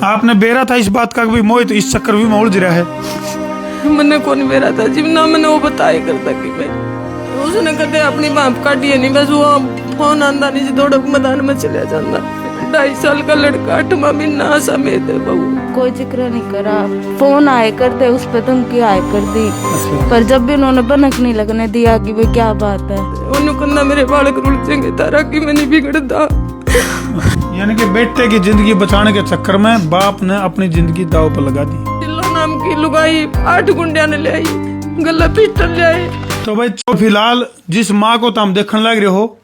आपने बेरा था इस बात का भी मोहित इस चक्रव्यूह में उलझ रहा है? मैंने कौन बेरा था जी, ना मैंने वो बताया करता कि भाई उसने कदे अपनी बाप काटी है नहीं, बस वो फोन आंदा नहीं, थोड़ा मैदान में चले जाता। 2.5 साल का लड़का 8वां महीना समेत है बहू, कोई जिक्र नहीं करा। फोन आए कर दे, उस पे धमकी आए कर दी, पर जब भी उन्होंने बनक नहीं लगने दिया कि भाई क्या बात है, उन्होंने कहना मेरे बालक रुलचेंगे तारा कि मैं नहीं बिगड़ता। यानी कि बेटे की जिंदगी बचाने के चक्कर में बाप ने अपनी जिंदगी दाव पर लगा दी। टिल्लो नाम की लुगाई 8 गुंडिया ने ले आई, गला पिस्टल ले आई। तो भाई फिलहाल जिस माँ को तुम देखने लग रहे हो,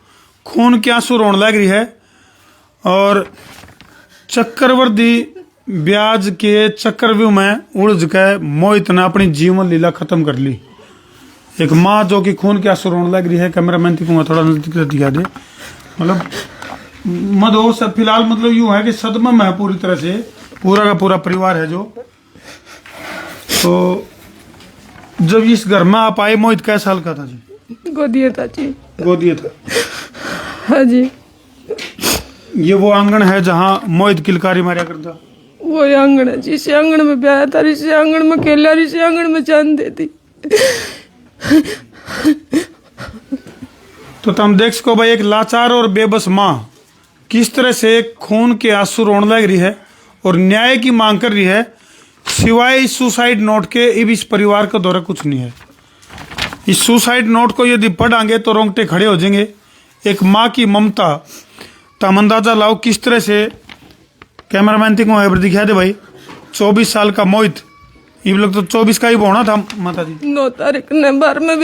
खून के आंसू रोने लग रही है और चक्रवर्ती ब्याज के चक्रव्यूह में उलझ के मोहित ने अपनी जीवन लीला खत्म कर ली। एक माँ जो कि खून के आंसू रोने लग रही है। कैमरामैन को थोड़ा नजदीक से दिखा दे। मतलब मदहोश फिलहाल मतलब यूं है कि सदमे में है पूरी तरह से, पूरा का पूरा परिवार है जो। तो जब इस घर में आप आए, मोहित कैसा साल का था जी? गोदिया था जी। गोदिया था। हाँ जी। ये वो आंगन है जहाँ मोहित किलकारी मारा करता? वो आंगन है जी, इसी आंगन में ब्याह था, इसी आंगन में खेला, इसी आंगन में जान देती। तो तुम देख सको भाई, एक लाचार और बेबस माँ किस तरह से खून के आंसू रोने लग रही है और न्याय की मांग कर रही है। सिवाय इस सुसाइड नोट के अब इस परिवार का दौरा कुछ नहीं है। इस सुसाइड नोट को यदि पढ़ांगे तो रोंगटे खड़े हो जाएंगे। एक माँ की ममता, तुम अंदाजा लाओ किस तरह से। कैमरामैन को दिखा दे भाई। 24 साल का मोहित, ये लोग तो 24 का ही होना था माता जी। 9 तारीख ने 12वें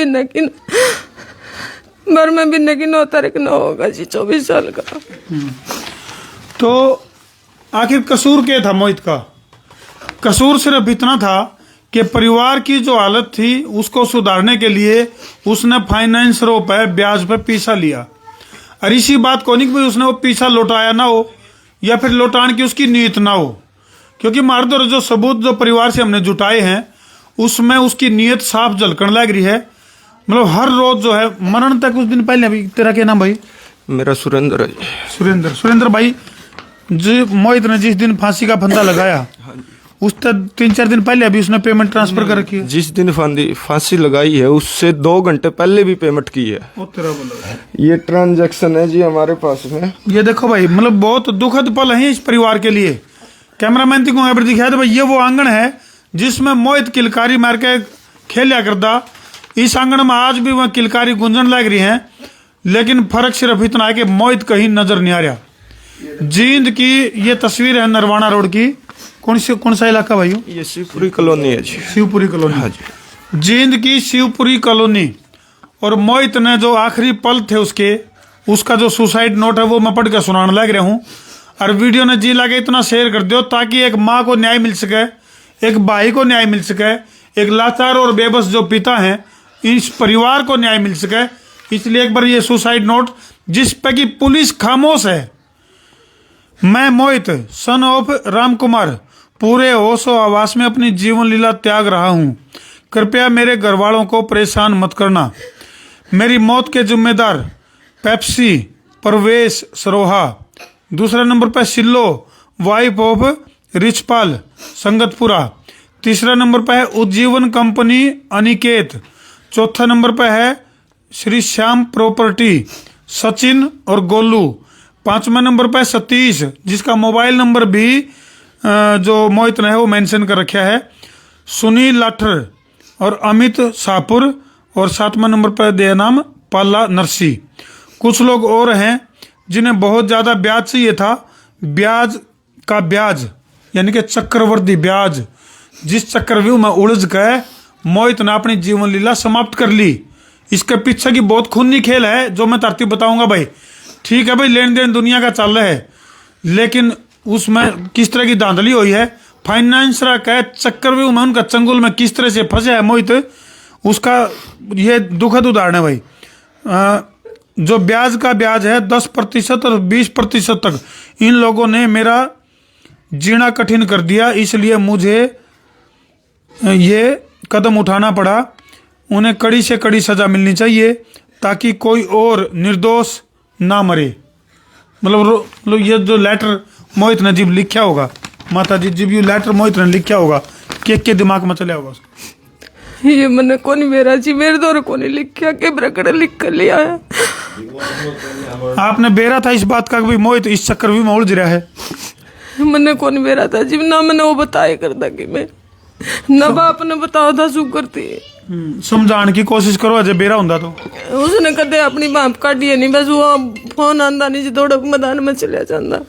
महीने की 9 तारीख न होगा जी, 24 साल का। तो आखिर कसूर क्या था मोहित का? कसूर सिर्फ इतना था कि परिवार की जो हालत थी उसको सुधारने के लिए उसने फाइनेंसरों पे ब्याज पे पैसा लिया। और इसी बात को नहीं कि उसने वो पैसा लौटाया ना हो या फिर लौटाने की उसकी नीयत ना हो, क्योंकि मारदो जो सबूत जो परिवार से हमने जुटाए हैं उसमें उसकी नीयत साफ झलकने लग रही है। मतलब हर रोज जो है मरण तक। कुछ दिन पहले अभी, तेरा क्या नाम भाई? मेरा सुरेंद्र है। सुरेंद्र भाई, जो मोहित ने जिस दिन फांसी का फंदा लगाया उस तक 3-4 दिन पहले अभी उसने पेमेंट ट्रांसफर कर रखी है। जिस दिन फांसी लगाई है उससे 2 घंटे पहले भी पेमेंट की है। ये ट्रांजैक्शन है जी हमारे पास में। ये देखो भाई, मतलब बहुत दुखद पल है इस परिवार के लिए। कैमरामैन को यहाँ पर दिखाया था भाई, ये वो आंगन है जिसमें मोहित किलकारी मार के खेलिया करता। इस आंगन में आज भी वह किलकारी गुंजन लग रही है, लेकिन फर्क सिर्फ इतना है कि मोहित कहीं नजर नहीं आ रहा। जींद की ये तस्वीर है नरवाना रोड की। कौन सा इलाका भाई? ये शिवपुरी कॉलोनी है जी। शिवपुरी कॉलोनी। हाँ जी। जींद की शिवपुरी कॉलोनी। और मोहित ने जो आखिरी पल थे उसका जो सुसाइड नोट है वो मैं पढ़ के सुनाने लग रहा हूँ। और वीडियो ने जी लगे इतना शेयर कर दो ताकि एक माँ को न्याय मिल सके, एक भाई को न्याय मिल सके, एक लाचार और बेबस जो पिता हैं इस परिवार को न्याय मिल सके। इसलिए एक बार ये सुसाइड नोट जिस पे कि पुलिस खामोश है। मैं मोहित सन ऑफ राम कुमार पूरे होश और आवास में अपनी जीवन लीला त्याग रहा हूँ। कृपया मेरे घर वालों को परेशान मत करना। मेरी मौत के जिम्मेदार पेप्सी परवेश सरोहा। दूसरा नंबर पर सिल्लो वाइफ ऑफ रिचपाल संगतपुरा। तीसरा नंबर पर है उज्जीवन कंपनी अनिकेत। चौथा नंबर पर है श्री श्याम प्रॉपर्टी सचिन और गोलू। 5वां नंबर पर सतीश, जिसका मोबाइल नंबर भी जो मोहित ने है वो मेंशन कर रखा है, सुनील लाठर और अमित शाहपुर। और 7वां नंबर पर दिया नाम पाला नरसी। कुछ लोग और हैं जिन्हें बहुत ज़्यादा ब्याज चाहिए था। ब्याज का ब्याज यानी कि चक्रवर्ती ब्याज, जिस चक्रव्यूह में उलझ गए मोहित ने अपनी जीवन लीला समाप्त कर ली। इसके पीछे की बहुत खूनी खेल है जो मैं तरतीब बताऊंगा भाई। ठीक है भाई, लेन देन दुनिया का चल रहा है, लेकिन उसमें किस तरह की धांधली हुई है, फाइनेंसर का चक्रव्यूह में उनका चंगुल में किस तरह से फंसे है मोहित, उसका ये दुखद उदाहरण है भाई। जो ब्याज का ब्याज है 10% और 20% तक इन लोगों ने मेरा जीना कठिन कर दिया। इसलिए मुझे ये कदम उठाना पड़ा। उन्हें कड़ी से कड़ी सजा मिलनी चाहिए ताकि कोई और निर्दोष ना मरे। मतलब ये जो लेटर मोहित नजीब लिखा होगा माता जी जब ये लेटर मोहित ने लिखा होगा के दिमाग में चला होगा उसका? ये मैंने कोनी मेरा जी मेरे दौर कोनी लिखा के ब्रकड़ लिख कर लिया है। आपने बेरा था इस बात का कि भाई मोहित इस चक्कर में उलझ रहा है? मैंने कोनी मेरा था जी ना मैंने वो बताया करता कि मैं ना बाप ने बताया था शू करती समझाने की कोशिश करो अजय बेरा होंदा तो। उसने कदे अपनी बाप काटी नहीं बस वो फोन आंदा नहीं जी थोड़ा मैदान में चलिया जाता।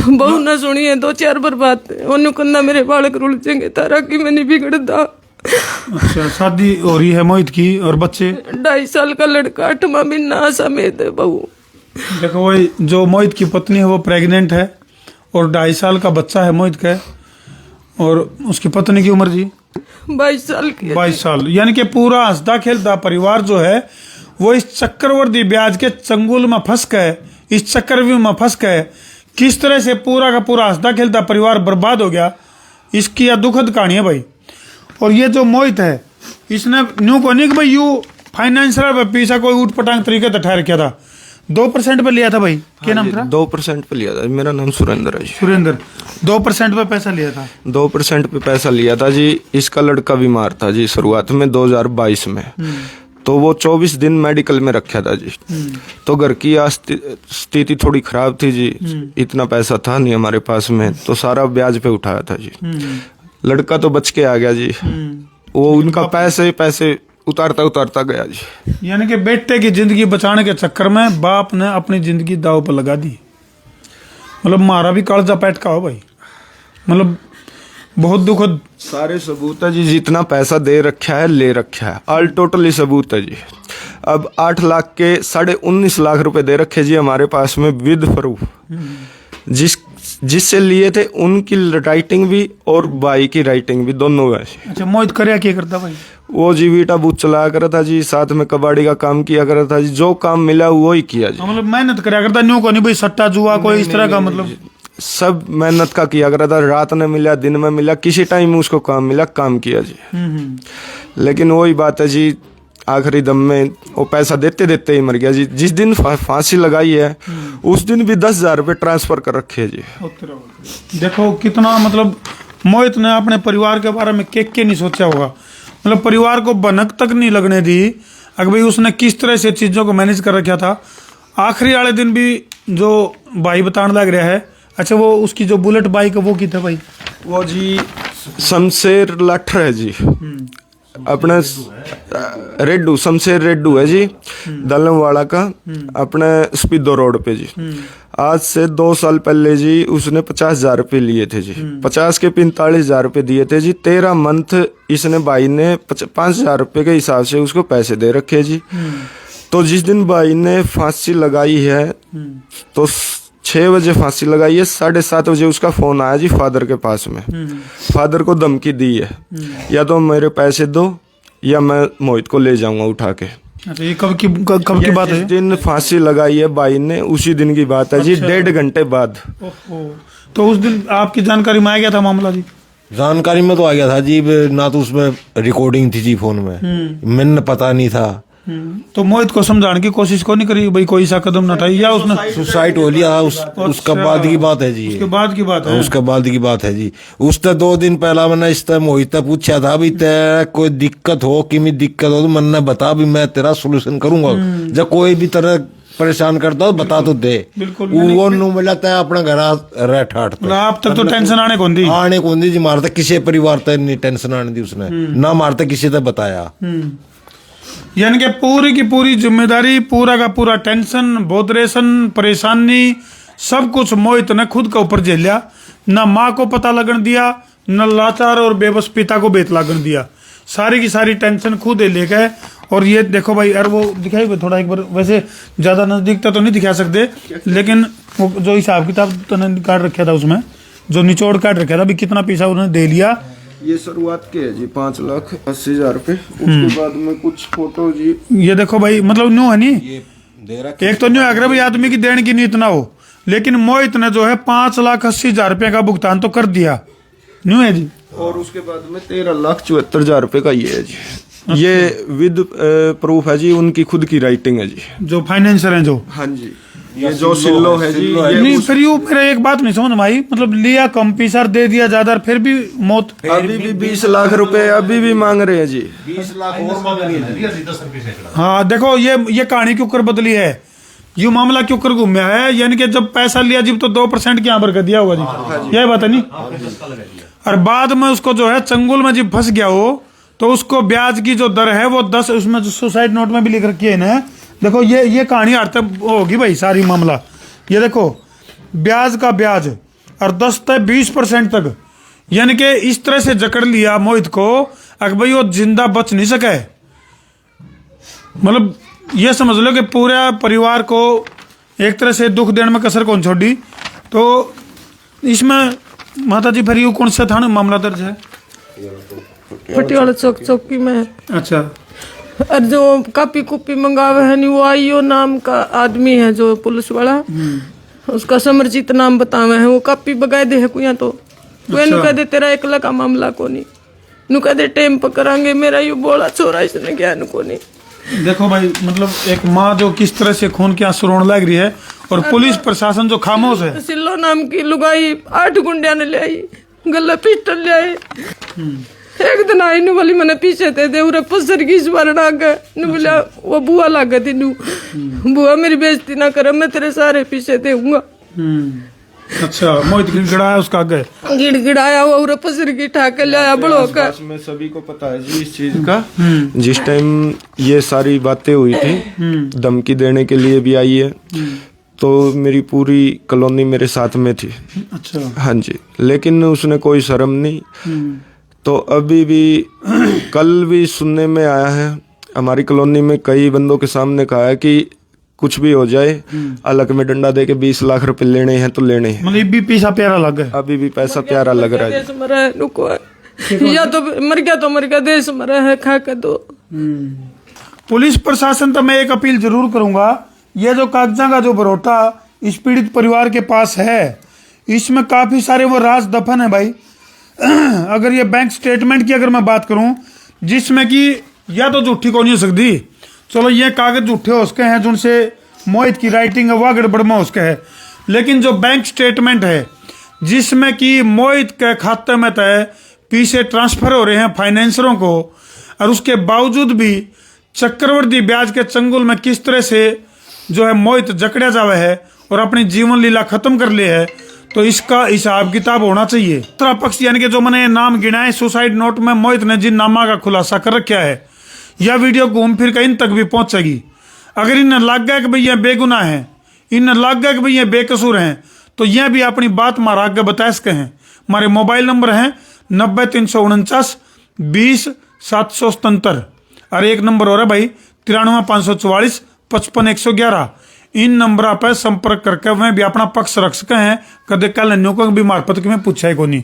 बहू ने सुनी है 2-4 बार बात उन्होंने कहना मेरे बालक रुल जाएंगे तारा कि मैं नहीं बिगड़ता। अच्छा शादी हो रही है मोहित की और बच्चे 2.5 साल का लड़का 8वां महीना समेत है बहू। देखो वही जो मोहित की पत्नी है वो प्रेग्नेंट है और 2.5 साल का बच्चा है मोहित का। और उसकी पत्नी की उम्र जी 22 साल की 22 साल। यानी कि पूरा हंसता खेलता परिवार जो है वो इस चक्रवर्ती ब्याज के चंगुल में फंस गए, इस चक्रव्यूह में फंस गए। किस तरह से पूरा का पूरा हंसता खेलता परिवार बर्बाद हो गया, इसकी यह दुखद कहानी है भाई। और ये जो मोहित है इसने न्यू को नहीं कि भाई यू फाइनेंशियल पीछा कोई उठ पटांग तरीके से ठहर किया था। 2% पे लिया था भाई, क्या नाम था? 2% पे लिया था। मेरा नाम सुरेंद्र है जी। सुरेंद्र 2% पे पैसा लिया था। 2% पे पैसा लिया था जी। इसका लड़का बीमार था जी शुरुआत में 2022 में, तो वो 24 दिन मेडिकल में रखा था जी। तो घर की स्थिति थोड़ी खराब थी जी, इतना पैसा था नहीं हमारे पास में, तो सारा ब्याज पे उठाया था जी। लड़का तो बच के आ गया जी, वो उनका पैसे उतारता गया जी। यानी कि बेटे की जिंदगी बचाने के चक्कर में बाप ने अपनी जिंदगी दाव पर लगा दी। मतलब मारा भी कालजा पैट का हो भाई, मतलब बहुत दुखद। सारे सबूत है जी, जितना पैसा दे रखा है ले रखा है, ऑल टोटली सबूत है जी। अब 8 लाख के 19.5 लाख रुपए दे रखे जी हमारे पास में विद प्रूफ। जिससे लिए थे उनकी राइटिंग भी और भाई की राइटिंग भी, दोनों है। अच्छा मोहित करया क्या करता भाई? वो जी वीटा बूथ चलाया करा था जी, साथ में कबाड़ी का काम किया करा था जी। जो काम मिला वो ही किया जी। मतलब मेहनत करया करता, न्यू को नहीं भाई सट्टा जुआ कोई इस तरह का? मतलब सब मेहनत का किया करा था, रात में मिला दिन में मिला, किसी टाइम उसको काम मिला काम किया जी। लेकिन वही बात है जी, आखिरी दम में वो पैसा देते देते ही मर गया जी। जिस दिन फांसी लगाई है उस दिन भी 10,000 रुपये ट्रांसफर कर रखे है जी। देखो कितना मतलब मोहित ने अपने परिवार के बारे में के नहीं सोचा होगा। मतलब परिवार को भनक तक नहीं लगने दी अगर भाई उसने किस तरह से चीज़ों को मैनेज कर रखा था। आखिरी वाले दिन भी जो भाई बताने लग रहा है, अच्छा वो उसकी जो बुलेट बाइक है वो की था भाई? वो जी शमशेर लाठर है जी, अपने रेड्डू शमशेर रेड्डू है जी, दलमवाड़ा का, अपने स्पीडो रोड पे जी। आज से 2 साल पहले जी उसने 50,000 रुपये लिए थे जी। 50 के 45,000 रुपये दिए थे जी। 13 मंथ इसने भाई ने 5,000 रुपये के हिसाब से उसको पैसे दे रखे जी। तो जिस दिन भाई ने फांसी लगाई है तो 6 बजे फांसी लगाई है, 7:30 बजे उसका फोन आया जी फादर के पास में। फादर को धमकी दी है, या तो मेरे पैसे दो या मैं मोहित को ले जाऊंगा उठा के। अच्छा ये कब की बात है? जिस दिन फांसी लगाई है भाई ने उसी दिन की बात है जी। 1.5 घंटे बाद। तो उस दिन आपकी जानकारी में आ गया था मामला जी? जानकारी में तो आ गया था जी, ना तो उसमें रिकॉर्डिंग थी जी फोन में, मैंने पता नहीं था। तो मोहित को समझाने की कोशिश को नहीं करी भाई कोई सा कदम न उठाई, या उसने सुसाइड हो लिया? उसका बाद की बात है जी। उसके बाद की बात है? उसके बाद की बात है जी। उसने 2 दिन पहला मैंने इस तरह मोहित पूछा था भी तेरा कोई दिक्कत हो कि दिक्कत हो तो मैंने बता भी मैं तेरा सोल्यूशन करूंगा। जब कोई भी तरह परेशान करता हो बता तो दे। वो नु मिला था अपना घर रह ठाट। आप तक तो टेंशन आने कौन दी जी, मारते किसी परिवार तक नहीं टेंशन आने दी उसने, ना मारते किसी तक बताया। यानी कि पूरी की पूरी जिम्मेदारी, पूरा का पूरा टेंशन, बोधरेशन, परेशानी सब कुछ मोहित ने खुद के ऊपर झेल लिया। न माँ को पता लगन दिया, न लाचार और बेबस पिता को बेत लगन दिया। सारी की सारी टेंशन खुद ले गए। और ये देखो भाई, अरे वो दिखाई थोड़ा एक बार, वैसे ज्यादा नजदीकता तो नहीं दिखा सकते, लेकिन वो जो हिसाब किताब तो काट रखा था उसमें, जो निचोड़ काट रखा था भी कितना पैसा उन्होंने दे लिया। ये शुरुआत के है जी 5,80,000 रुपये। उसके बाद में कुछ फोटो जी, ये देखो भाई, मतलब न्यू है नहीं, एक तो न्यू अगर भाई आदमी की देने की नीयत ना हो, लेकिन मोहित ने जो है 5,80,000 रुपये का भुगतान तो कर दिया, न्यू है जी। और उसके बाद में 13,74,000 रुपये का ये है जी। ये विद प्रूफ है जी, उनकी खुद की राइटिंग है जी, जो फाइनेंसर है जो। हाँ जी। ये जो सिल्लो है जी, ये नहीं फिर यू मेरा एक बात नहीं समझ में आई, मतलब लिया कम पीसर दे दिया ज्यादा फिर भी मौत। अभी भी 20 लाख रुपए अभी भी मांग रहे हैं जी। 20 लाख और मांग रही है। हाँ देखो ये कहानी क्यों कर बदली है, ये मामला क्यों कर घूमया है, यानी कि जब पैसा लिया जब तो 2% की यहाँ पर कर दिया होगा जी, यही बात है नहीं। और बाद में उसको जो है चंगुल में जब फंस गया हो तो उसको ब्याज की जो दर है वो 10, उसमें जो सुसाइड नोट में भी लिख रखी है ना, देखो ये कहानी अर्थ होगी भाई सारी मामला। ये देखो ब्याज का ब्याज और 10 से 20% तक, यानी कि इस तरह से जकड़ लिया मोहित को अगर भाई वो जिंदा बच नहीं सका है। मतलब ये समझ लो कि पूरा परिवार को एक तरह से दुख देने में कसर कौन छोड़ी। तो इसमें माता जी फिर यू कौन सा थाना मामला दर्ज है? पटियाला चौकी में। अच्छा और जो कापी कुपी मंगावे है नहीं वो आईओ नाम का आदमी है जो पुलिस वाला, उसका समरजीत नाम बतावे है, वो कापी बगाए दे है कुया तो नु कह दे तेरा एकला का मामला को नहीं, नु कह दे टेम पकड़ांगे मेरा यू बोला छोरा इसने क्या नु को नहीं। देखो भाई मतलब एक माँ जो किस तरह से खून के आंसू रोने लग रही है और पुलिस प्रशासन जो खामोश है। सिल्लो नाम की लुगाई 8 गुंडिया ने ले आई, गला पिस्टल ले आई। एक दिन आई नु बोली मैंने पीछे थे दे उरे पसर की स्मरण आ गए नु बोला वो बुआ लागे थी नु, बुआ मेरी बेइज्जती ना करे मैं तेरे सारे पीछे थे हूँगा। अच्छा मोहित गिड़गिड़ाया उसका आगे, गिड़गिड़ाया हुआ उरे पसर की ठाके ले आया बड़ो का। में सभी को पता है जी इस चीज का। जिस टाइम ये सारी बातें हुई थी धमकी देने के लिए भी आई है, तो मेरी पूरी कॉलोनी मेरे साथ में थी। अच्छा हाँ जी, लेकिन उसने कोई शर्म नहीं। तो अभी भी कल भी सुनने में आया है, हमारी कॉलोनी में कई बंदों के सामने कहा है कि कुछ भी हो जाए अलग में डंडा दे के 20 लाख रुपए लेने हैं तो लेने हैं। मतलब भी पैसा प्यारा लग गया, अभी भी पैसा प्यारा लग रहा है। देश मरा है रुको या तो मर गया देश मरा है खा के दो। पुलिस प्रशासन तो मैं एक अपील जरूर करूंगा, ये जो कागजा का जो बरोटा इस पीड़ित परिवार के पास है इसमें काफी सारे वो राज दफन है भाई। अगर ये बैंक स्टेटमेंट की अगर मैं बात करूं जिसमें कि या तो झूठी को नहीं हो सकती, चलो ये कागज झूठे हो उसके हैं जिनसे मोहित की राइटिंग है वह गड़बड़ में उसके है, लेकिन जो बैंक स्टेटमेंट है जिसमें कि मोहित के खाते में तय पैसे ट्रांसफर हो रहे हैं फाइनेंसरों को, और उसके बावजूद भी चक्रवर्ती ब्याज के चंगुल में किस तरह से जो है मोहित जकड़ा जावे है और अपनी जीवन लीला खत्म कर ले है, तो इसका हिसाब किताब होना चाहिए। दूसरा पक्ष यानी कि जो मैंने नाम गिनाए सुसाइड नोट में मोहित ने जिन नामा का खुलासा कर रखा है, यह वीडियो घूम फिर कर इन तक भी पहुंचेगी। अगर इन्हें लग गया कि भाई ये बेगुनाह है, इन्हें लग गया कि भाई ये बेकसूर हैं, तो यह भी अपनी बात हमारा आगे बता सके हैं। हमारे मोबाइल नंबर हैं 90 349 20 777 और एक नंबर हो रहा है भाई 93 544 55 111। इन नंबर पर संपर्क करके वह भी अपना पक्ष रख सके हैं। कदे कल को भी मार्फत में पूछा है को नहीं।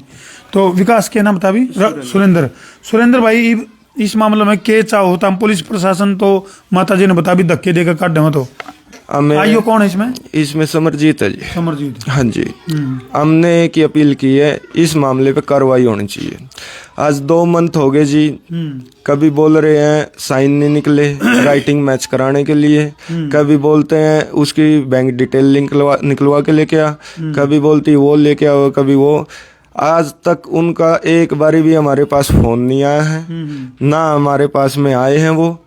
तो विकास के नाम बता भी सुरेंद्र भाई इस मामले में के चाहो होता हम पुलिस प्रशासन तो माता जी ने बता भी धक्के देकर काट दे तो आइयो कौन है इसमें समरजीत है जी। समरजीत हाँ जी, हमने एक ही अपील की है, इस मामले पे कार्रवाई होनी चाहिए। आज 2 मंथ हो गए जी, कभी बोल रहे हैं साइन नहीं निकले राइटिंग मैच कराने के लिए, कभी बोलते हैं उसकी बैंक डिटेल निकलवा के लेके आ, कभी बोलती वो लेके आओ, कभी वो। आज तक उनका एक बारी भी हमारे पास फोन नहीं आया है, ना हमारे पास में आए हैं वो।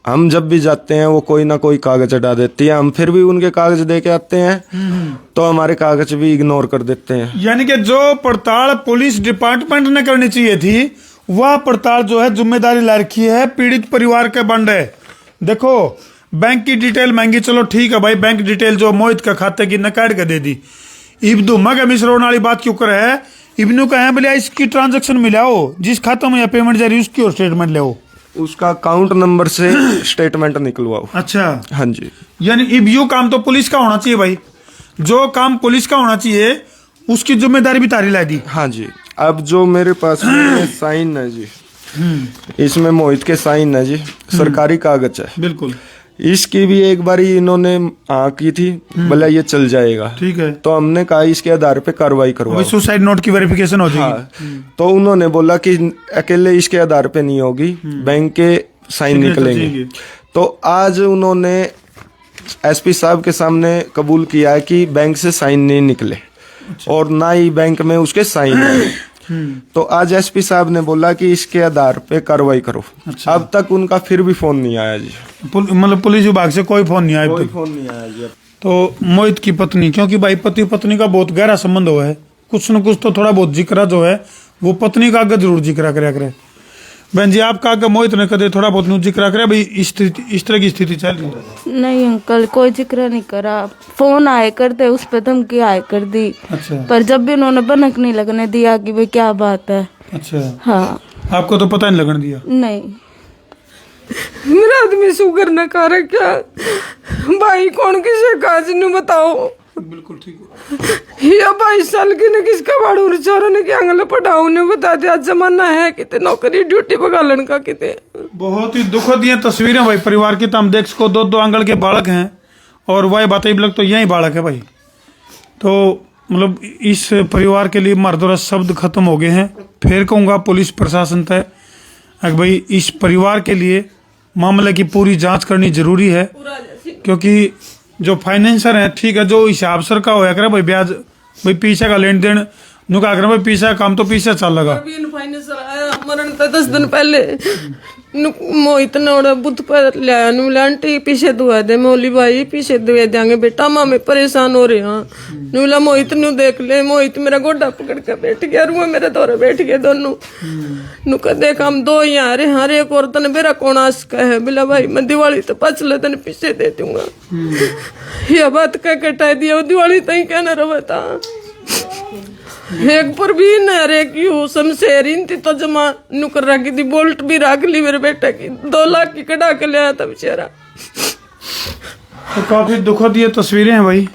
हम जब भी जाते हैं वो कोई ना कोई कागज हटा देती है, हम फिर भी उनके कागज दे के आते हैं तो हमारे कागज भी इग्नोर कर देते हैं। यानी कि जो पड़ताल पुलिस डिपार्टमेंट ने करनी चाहिए थी वह पड़ताल जो है जिम्मेदारी ला रखी है पीड़ित परिवार के बंड है। देखो बैंक की डिटेल मांगी, चलो ठीक है भाई, बैंक डिटेल जो मोहित के खाते की नकाट के दे दी। इब्दू मग मिश्र वाली बात क्यों कर है, इब्नू का है बोले इसकी ट्रांजेक्शन मिलाओ, जिस खाते में पेमेंट जा रही उसकी और स्टेटमेंट ले, उसका अकाउंट नंबर से स्टेटमेंट निकलवाओ। अच्छा हाँ जी, यानी अब यू काम तो पुलिस का होना चाहिए भाई, जो काम पुलिस का होना चाहिए उसकी जिम्मेदारी भी तारी ला दी। हाँ जी, अब जो मेरे पास में साइन है जी, इसमें मोहित के साइन है जी, सरकारी कागज है बिल्कुल। इसकी भी एक बारी इन्होंने की थी, बोला ये चल जाएगा, ठीक है। तो हमने कहा इसके आधार पे कार्रवाई करवाओ, सुसाइड नोट की वेरिफिकेशन हो जाएगी। हाँ, तो उन्होंने बोला कि अकेले इसके आधार पे नहीं होगी, बैंक के साइन निकलेंगे। तो आज उन्होंने एसपी साहब के सामने कबूल किया है कि बैंक से साइन नहीं निकले और ना ही बैंक में उसके साइन है। तो आज एसपी साहब ने बोला कि इसके आधार पे कार्रवाई करो। अब तक उनका फिर भी फोन नहीं आया जी। मतलब पुलिस विभाग से कोई फोन नहीं आया अब कोई तक? फोन नहीं आया जी। तो मोहित की पत्नी, क्योंकि भाई पति पत्नी का बहुत गहरा संबंध हुआ है, कुछ न कुछ तो थोड़ा बहुत जिक्र जो है वो पत्नी का आगे जरूर जिक्र करे करे। बहन जी, आपका आगे मोहित ने कदे थोड़ा बहुत न्यू जिक्र करे भाई इस तरह की स्थिति चल रही है? नहीं अंकल, कोई जिक्र नहीं करा। फोन आए करते, उस पे धमकी आए कर दी। अच्छा पर जब भी उन्होंने बनक नहीं लगने दिया कि भाई क्या बात है। अच्छा, हाँ आपको तो पता नहीं लगने दिया? नहीं। मेरा आदमी शुगर न करे क्या भाई, कौन किसे काज नु बताओ। बिल्कुल ठीक है। ये 22 साल की ने किसका बाड़ू चोरों ने क्या अंगल पढ़ाऊ ने बता दिया। जमाना है कितने नौकरी ड्यूटी पगालन का कितने। बहुत ही दुखद ये तस्वीरें भाई परिवार की। तो हम देख सको 2 आंगल के बालक हैं और वह बातें लग तो यही बालक है भाई। तो मतलब इस परिवार के लिए मर्दरस शब्द खत्म हो गए हैं। फिर कहूँगा पुलिस प्रशासन तय भाई इस परिवार के लिए मामले की पूरी जांच करनी जरूरी है, क्योंकि जो फाइनेंसर है ठीक है, जो हिसाब सर का होया करे भाई ब्याज भाई पीछे का लेन देन नुका कर भाई पीछे काम तो पीछे चल लगा। फाइनेंसर आया मरण तक 10 दिन पहले मोहित ने बुद्ध पर लिया नु आंटी पीछे दुआ दे मौली भाई पीछे दुआ देंगे बेटा मामे परेशान हो रहे हैं। नुला मोहित नु देख ले। मोहित मेरा गोडा पकड़ के बैठ गया, रुआ मेरे दौरे बैठ गए दोनों। नु कह देख हम 2 ही आ रहे, हर एक और तने मेरा कौन आस का है। बिला भाई मैं दिवाली तो पचले तने पीछे दे दूंगा। यह बात कह के टाई दिया दिवाली तई कहना रहा था। एक पर भी न रे क्यों शमशेर थी तो जमा नुकर रखी थी, बोल्ट भी रख ली मेरे बेटे की। 2 लाख की कढ़ा के ले आया था बेचारा। तो काफी दुखद ये तस्वीरें हैं भाई,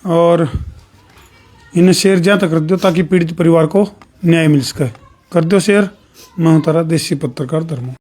और इन्हें शेयर ज्यादा कर दो ताकि पीड़ित परिवार को न्याय मिल सके। कर दो शेयर। मैं हूं तारा देसी पत्रकार धर्मो।